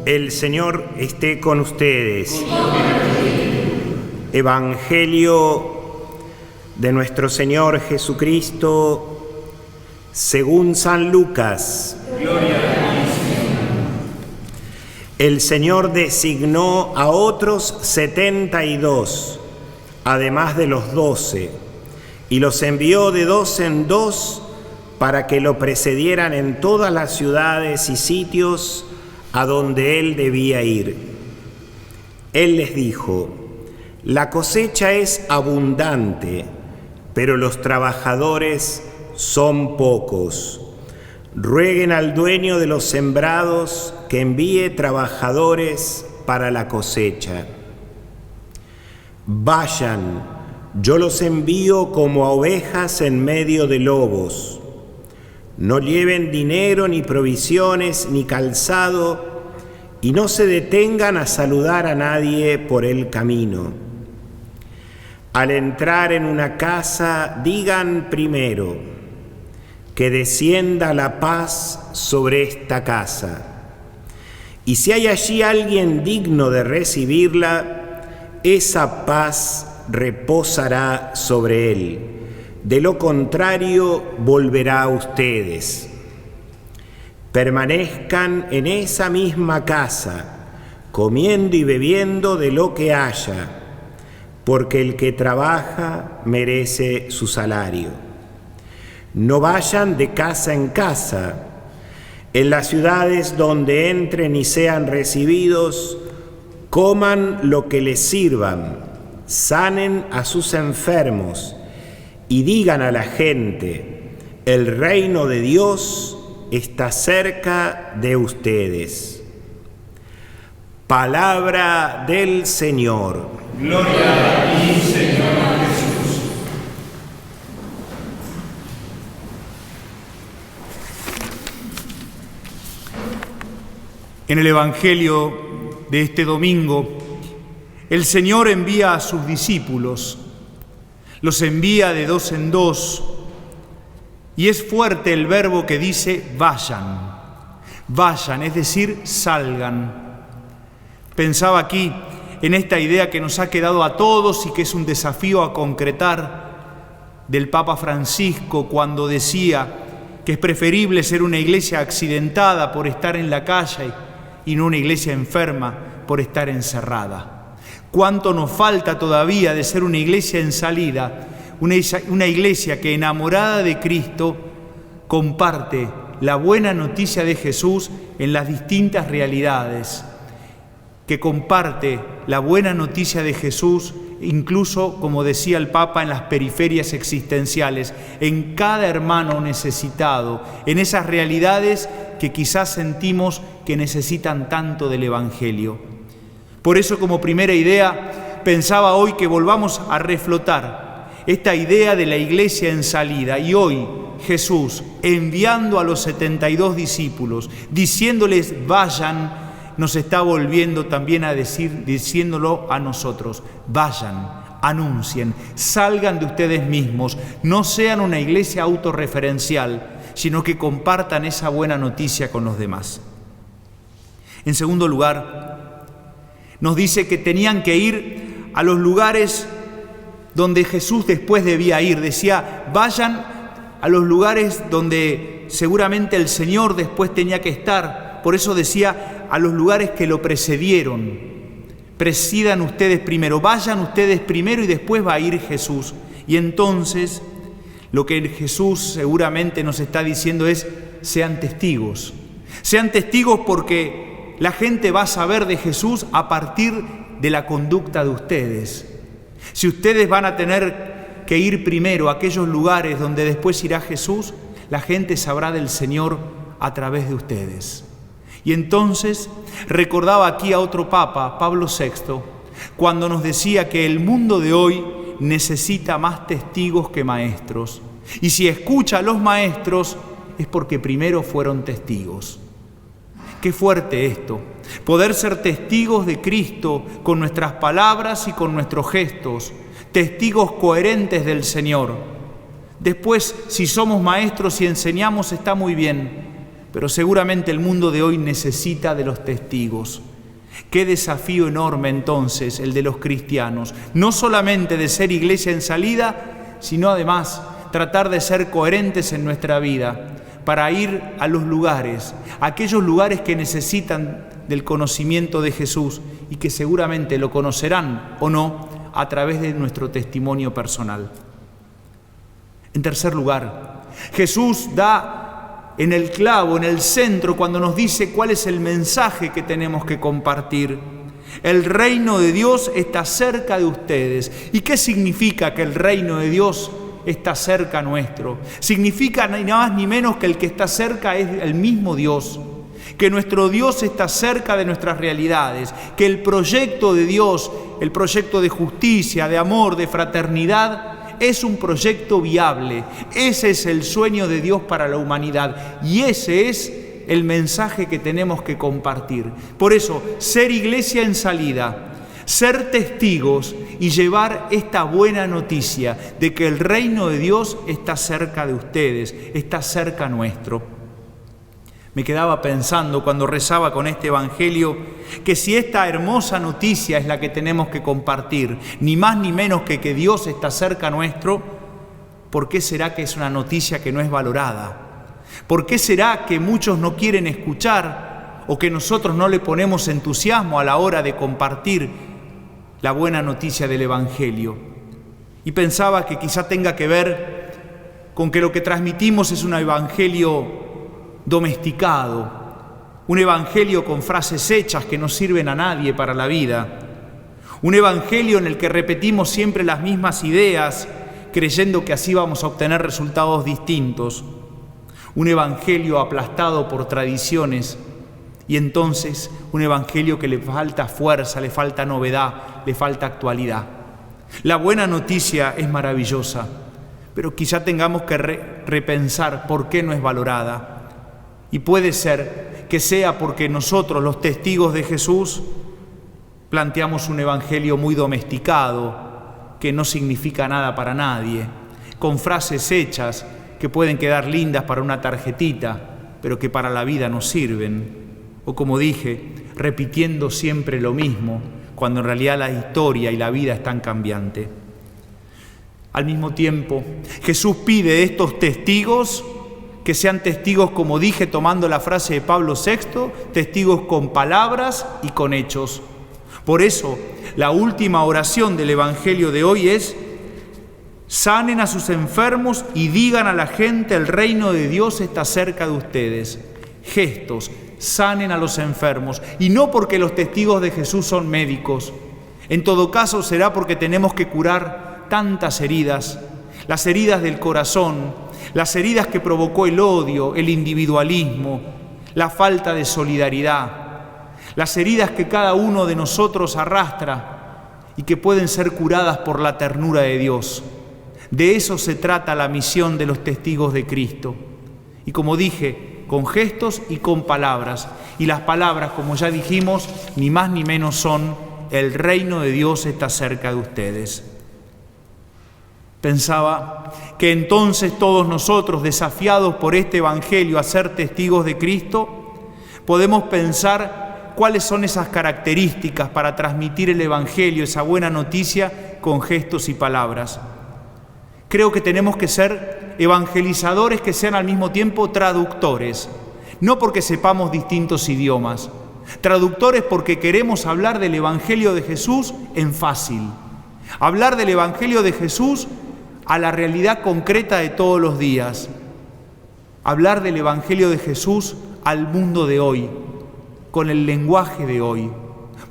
El Señor esté con ustedes. Evangelio de nuestro Señor Jesucristo según San Lucas. Gloria a ti, Señor. El Señor designó a otros 72, además de los 12, y los envió de 2 en 2 para que lo precedieran en todas las ciudades y sitios a donde él debía ir. Él les dijo: la cosecha es abundante, pero los trabajadores son pocos. Rueguen al dueño de los sembrados que envíe trabajadores para la cosecha. Vayan, yo los envío como a ovejas en medio de lobos. No lleven dinero, ni provisiones, ni calzado, y no se detengan a saludar a nadie por el camino. Al entrar en una casa, digan primero: que descienda la paz sobre esta casa. Y si hay allí alguien digno de recibirla, esa paz reposará sobre él. De lo contrario, volverá a ustedes. Permanezcan en esa misma casa, comiendo y bebiendo de lo que haya, porque el que trabaja merece su salario. No vayan de casa en casa. En las ciudades donde entren y sean recibidos, coman lo que les sirvan, sanen a sus enfermos y digan a la gente: el reino de Dios está cerca de ustedes. Palabra del Señor. Gloria a ti, Señor Jesús. En el Evangelio de este domingo, el Señor envía a sus discípulos, los envía de 2 en 2, y es fuerte el verbo que dice vayan. Vayan, es decir, salgan. Pensaba aquí en esta idea que nos ha quedado a todos y que es un desafío a concretar del Papa Francisco cuando decía que es preferible ser una iglesia accidentada por estar en la calle y no una iglesia enferma por estar encerrada. ¿Cuánto nos falta todavía de ser una iglesia en salida? Una iglesia que, enamorada de Cristo, comparte la buena noticia de Jesús en las distintas realidades, que comparte la buena noticia de Jesús incluso, como decía el Papa, en las periferias existenciales, en cada hermano necesitado, en esas realidades que quizás sentimos que necesitan tanto del Evangelio. Por eso, como primera idea, pensaba hoy que volvamos a reflotar esta idea de la iglesia en salida, y hoy Jesús, enviando a los 72 discípulos, diciéndoles vayan, nos está volviendo también a decir, diciéndolo a nosotros: vayan, anuncien, salgan de ustedes mismos, no sean una iglesia autorreferencial, sino que compartan esa buena noticia con los demás. En segundo lugar, nos dice que tenían que ir a los lugares donde Jesús después debía ir. Decía: vayan a los lugares donde seguramente el Señor después tenía que estar. Por eso decía: a los lugares que lo precedieron. Presidan ustedes primero, vayan ustedes primero y después va a ir Jesús. Y entonces lo que Jesús seguramente nos está diciendo es: sean testigos. Sean testigos porque la gente va a saber de Jesús a partir de la conducta de ustedes. Si ustedes van a tener que ir primero a aquellos lugares donde después irá Jesús, la gente sabrá del Señor a través de ustedes. Y entonces recordaba aquí a otro Papa, Pablo VI, cuando nos decía que el mundo de hoy necesita más testigos que maestros. Y si escucha a los maestros es porque primero fueron testigos. Qué fuerte esto, poder ser testigos de Cristo con nuestras palabras y con nuestros gestos, testigos coherentes del Señor. Después, si somos maestros y enseñamos, está muy bien, pero seguramente el mundo de hoy necesita de los testigos. Qué desafío enorme entonces el de los cristianos, no solamente de ser iglesia en salida, sino además tratar de ser coherentes en nuestra vida para ir a los lugares, aquellos lugares que necesitan del conocimiento de Jesús y que seguramente lo conocerán o no a través de nuestro testimonio personal. En tercer lugar, Jesús da en el clavo, en el centro, cuando nos dice cuál es el mensaje que tenemos que compartir. El reino de Dios está cerca de ustedes. ¿Y qué significa que el reino de Dios está cerca nuestro? Significa ni más ni menos que el que está cerca es el mismo Dios, que nuestro Dios está cerca de nuestras realidades, que el proyecto de Dios, el proyecto de justicia, de amor, de fraternidad, es un proyecto viable. Ese es el sueño de Dios para la humanidad y ese es el mensaje que tenemos que compartir. Por eso, ser iglesia en salida, ser testigos y llevar esta buena noticia de que el reino de Dios está cerca de ustedes, está cerca nuestro. Me quedaba pensando cuando rezaba con este evangelio que si esta hermosa noticia es la que tenemos que compartir, ni más ni menos que Dios está cerca nuestro, ¿por qué será que es una noticia que no es valorada? ¿Por qué será que muchos no quieren escuchar o que nosotros no le ponemos entusiasmo a la hora de compartir la buena noticia del evangelio? Y pensaba que quizá tenga que ver con que lo que transmitimos es un evangelio domesticado, un evangelio con frases hechas que no sirven a nadie para la vida, un evangelio en el que repetimos siempre las mismas ideas, creyendo que así vamos a obtener resultados distintos, un evangelio aplastado por tradiciones y entonces un evangelio que le falta fuerza, le falta novedad, le falta actualidad. La buena noticia es maravillosa, pero quizá tengamos que repensar por qué no es valorada. Y puede ser que sea porque nosotros, los testigos de Jesús, planteamos un evangelio muy domesticado, que no significa nada para nadie, con frases hechas que pueden quedar lindas para una tarjetita, pero que para la vida no sirven. O como dije, repitiendo siempre lo mismo, cuando en realidad la historia y la vida están cambiantes. Al mismo tiempo, Jesús pide de estos testigos que sean testigos, como dije, tomando la frase de Pablo VI, testigos con palabras y con hechos. Por eso, la última oración del Evangelio de hoy es: sanen a sus enfermos y digan a la gente, el reino de Dios está cerca de ustedes. Gestos, sanen a los enfermos. Y no porque los testigos de Jesús son médicos. En todo caso, será porque tenemos que curar tantas heridas, las heridas del corazón, las heridas que provocó el odio, el individualismo, la falta de solidaridad, las heridas que cada uno de nosotros arrastra y que pueden ser curadas por la ternura de Dios. De eso se trata la misión de los testigos de Cristo. Y como dije, con gestos y con palabras. Y las palabras, como ya dijimos, ni más ni menos son: el reino de Dios está cerca de ustedes. Pensaba que entonces todos nosotros, desafiados por este evangelio a ser testigos de Cristo, podemos pensar cuáles son esas características para transmitir el evangelio, esa buena noticia, con gestos y palabras. Creo que tenemos que ser evangelizadores que sean al mismo tiempo traductores, no porque sepamos distintos idiomas, traductores porque queremos hablar del evangelio de Jesús en fácil, hablar del evangelio de Jesús a la realidad concreta de todos los días, hablar del evangelio de Jesús al mundo de hoy, con el lenguaje de hoy,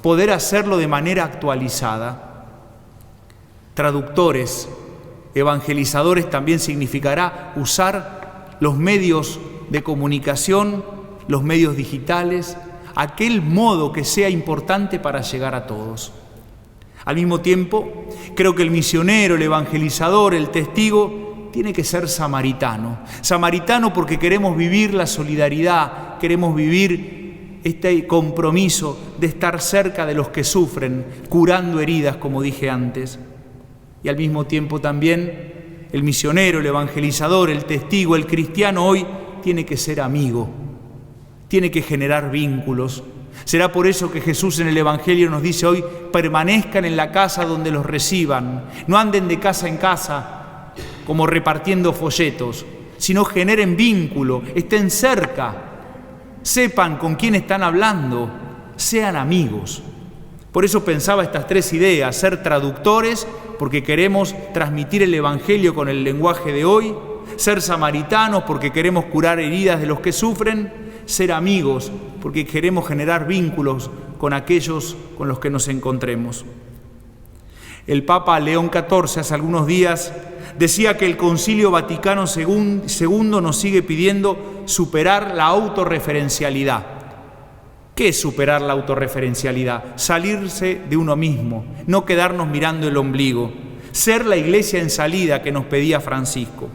poder hacerlo de manera actualizada. Traductores, evangelizadores también significará usar los medios de comunicación, los medios digitales, aquel modo que sea importante para llegar a todos. Al mismo tiempo, creo que el misionero, el evangelizador, el testigo, tiene que ser samaritano. Samaritano porque queremos vivir la solidaridad, queremos vivir este compromiso de estar cerca de los que sufren, curando heridas, como dije antes. Y al mismo tiempo también el misionero, el evangelizador, el testigo, el cristiano hoy tiene que ser amigo. tiene que generar vínculos. Será por eso que Jesús en el Evangelio nos dice hoy: permanezcan en la casa donde los reciban, no anden de casa en casa como repartiendo folletos, sino generen vínculo, estén cerca, sepan con quién están hablando, sean amigos. Por eso pensaba estas 3 ideas: ser traductores, porque queremos transmitir el Evangelio con el lenguaje de hoy; ser samaritanos, porque queremos curar heridas de los que sufren; ser amigos, porque queremos generar vínculos con aquellos con los que nos encontremos. El Papa León XIV hace algunos días decía que el Concilio Vaticano II nos sigue pidiendo superar la autorreferencialidad. ¿Qué es superar la autorreferencialidad? Salirse de uno mismo, no quedarnos mirando el ombligo, ser la iglesia en salida que nos pedía Francisco.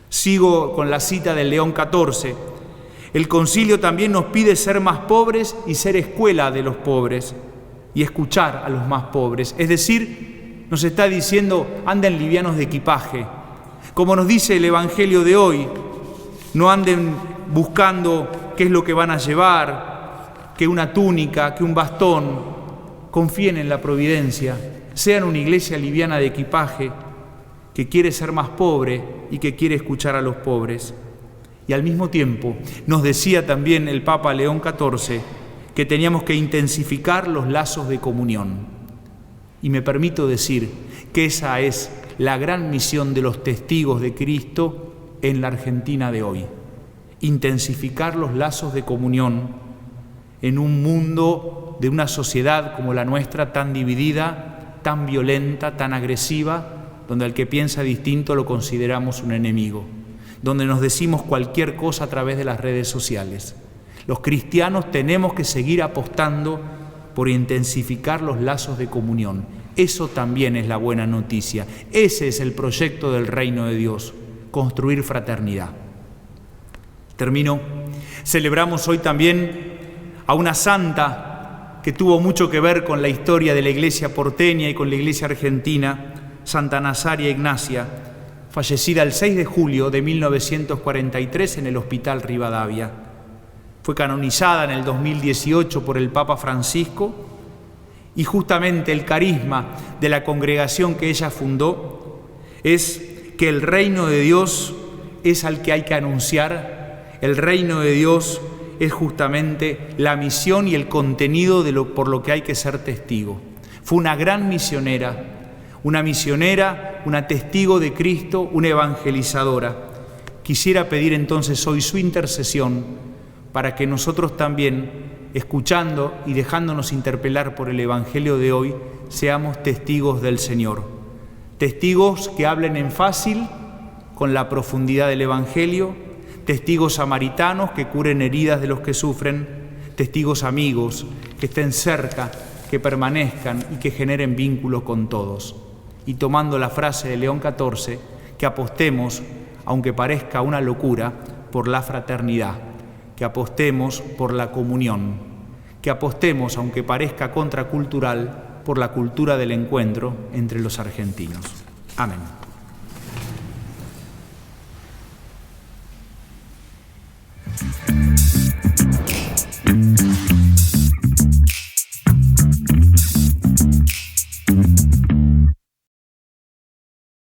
Sigo con la cita del León XIV. El concilio también nos pide ser más pobres y ser escuela de los pobres y escuchar a los más pobres. Es decir, nos está diciendo: anden livianos de equipaje. Como nos dice el Evangelio de hoy, no anden buscando qué es lo que van a llevar, que una túnica, que un bastón. Confíen en la providencia. Sean una iglesia liviana de equipaje que quiere ser más pobre y que quiere escuchar a los pobres. Y al mismo tiempo nos decía también el Papa León XIV que teníamos que intensificar los lazos de comunión. Y me permito decir que esa es la gran misión de los testigos de Cristo en la Argentina de hoy. Intensificar los lazos de comunión en un mundo de una sociedad como la nuestra, tan dividida, tan violenta, tan agresiva, donde al que piensa distinto lo consideramos un enemigo, donde nos decimos cualquier cosa a través de las redes sociales. Los cristianos tenemos que seguir apostando por intensificar los lazos de comunión. Eso también es la buena noticia. Ese es el proyecto del reino de Dios, construir fraternidad. Termino. Celebramos hoy también a una santa que tuvo mucho que ver con la historia de la iglesia porteña y con la iglesia argentina, Santa Nazaria Ignacia, fallecida el 6 de julio de 1943 en el Hospital Rivadavia. Fue canonizada en el 2018 por el Papa Francisco y justamente el carisma de la congregación que ella fundó es que el reino de Dios es al que hay que anunciar. El reino de Dios es justamente la misión y el contenido por lo que hay que ser testigo. Fue una gran misionera, una testigo de Cristo, una evangelizadora. Quisiera pedir entonces hoy su intercesión para que nosotros también, escuchando y dejándonos interpelar por el Evangelio de hoy, seamos testigos del Señor. Testigos que hablen en fácil, con la profundidad del Evangelio, testigos samaritanos que curen heridas de los que sufren, testigos amigos que estén cerca, que permanezcan y que generen vínculos con todos. Y tomando la frase de León XIV, que apostemos, aunque parezca una locura, por la fraternidad, que apostemos por la comunión, que apostemos, aunque parezca contracultural, por la cultura del encuentro entre los argentinos. Amén.